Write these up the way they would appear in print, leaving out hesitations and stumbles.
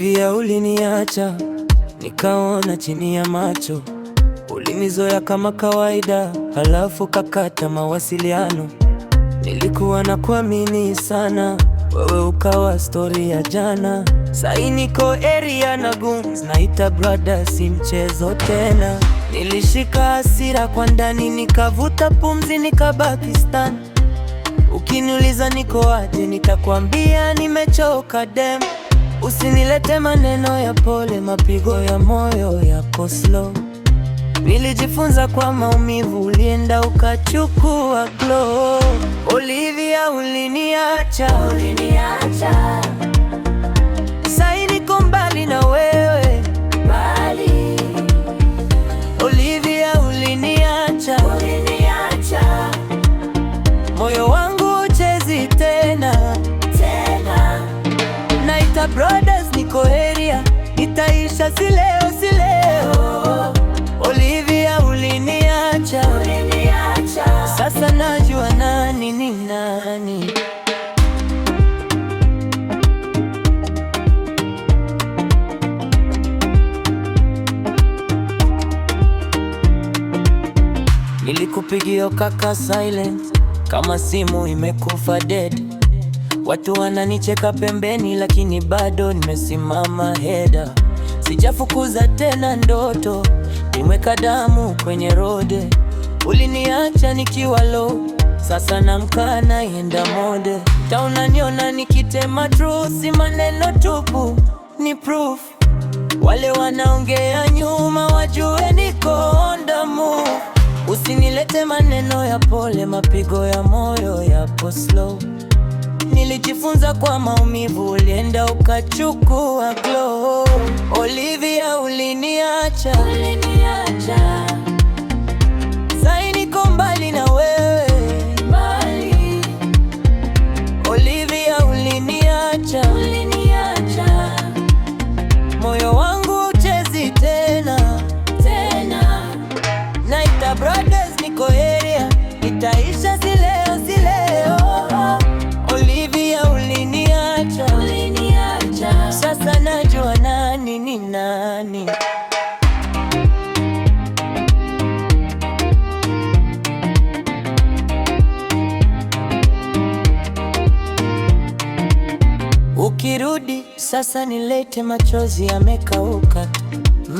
Olivia, uliniacha nikaona chini ya macho, ulinizoea kama kawaida, halafu kakata mawasiliano. Nilikuwa na kuamini sana, wewe ukawa story ya jana. Sai niko area na goons, naita brother, si mchezo tena. Nilishika hasira kwa ndani, nikavuta pumzi, nikabaki stand. Ukiniuliza niko aje, nitakwambia nimechoka dem. Usinilete maneno ya pole, mapigo ya moyo yako slow. Nilijifunza kwa maumivu, ulienda ukachukua glow. Olivia, uliniacha. Sai niko mbali na wewe, mbali. Olivia, uliniacha. Moyo wangu uchezi tena. Naita brothers, niko area, itaisha si leo. Olivia, uliniacha. Sasa najua nani ni nani. Nilikupigia kaka silent, kama simu imekufa dead. Watu wananicheka pembeni, lakini bado nimesimama heda. Sijafukuza tena ndoto, nimeweka damu kwenye rode. Uliniacha nikiwa low, sasa namka naenda mode. Taunaniona nikitema truth, si maneno tupu, ni proof. Wale wanaongea nyuma wajue niko on the move. Usinilete maneno ya pole, mapigo ya moyo yapo slow. Nilijifunza kwa maumivu, ulienda ukachukua glow. Olivia, uliniacha. Sai niko mbali na wewe, mbali. Olivia, uliniacha. Moyo wangu uchezi tena. Naita brothers, niko area, itaisha si leo. Olivia, uliniacha. Sasa najua nani ni nani. Ukirudi sasa nilete machozi yamekauka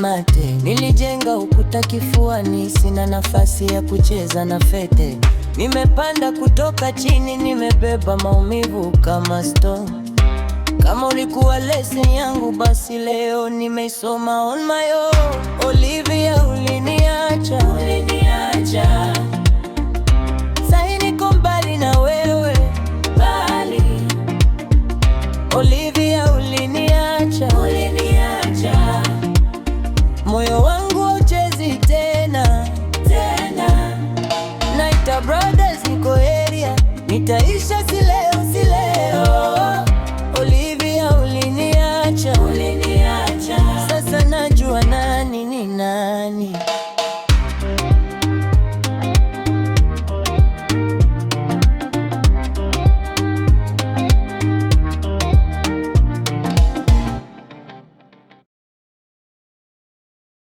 mate. Nilijenga ukuta kifuani, sina nafasi ya kucheza na fete. Nimepanda kutoka chini, nimebeba maumivu kama stone. Kama ulikuwa lesson yangu, basi leo nimeisoma on my own. Olivia, uliniacha. Sai niko mbali na wewe, mbali. Olivia, uliniacha. Moyo wangu uchezi tena. Naita brothers, niko area, nitaisha